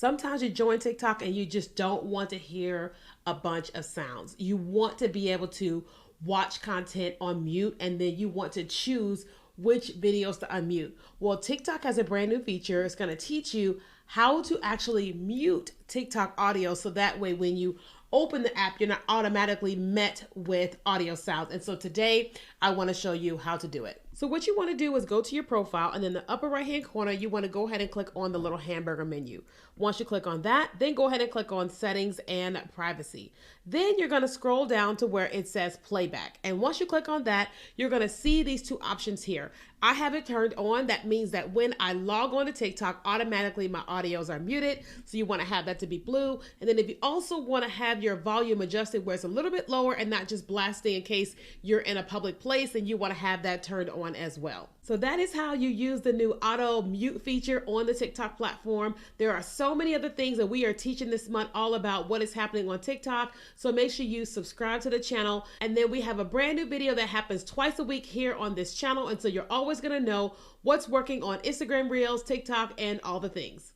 Sometimes you join TikTok and you just don't want to hear a bunch of sounds. You want to be able to watch content on mute, and then you want to choose which videos to unmute. Well, TikTok has a brand new feature. It's going to teach you how to actually mute TikTok audio, so that way when you open the app, you're not automatically met with audio sounds. And so today I want to show you how to do it. So what you want to do is go to your profile, and in the upper right hand corner, you want to go ahead and click on the little hamburger menu. Once you click on that, then go ahead and click on settings and privacy. Then you're going to scroll down to where it says playback. And once you click on that, you're going to see these two options here. I have it turned on. That means that when I log on to TikTok, automatically my audios are muted. So you want to have that to be blue. And then if you also want to have your volume adjusted where it's a little bit lower and not just blasting in case you're in a public place, then you want to have that turned on as well. So that is how you use the new auto mute feature on the TikTok platform. There are so many other things that we are teaching this month all about what is happening on TikTok. So make sure you subscribe to the channel. And then we have a brand new video that happens twice a week here on this channel. And so you're always going to know what's working on Instagram Reels, TikTok, and all the things.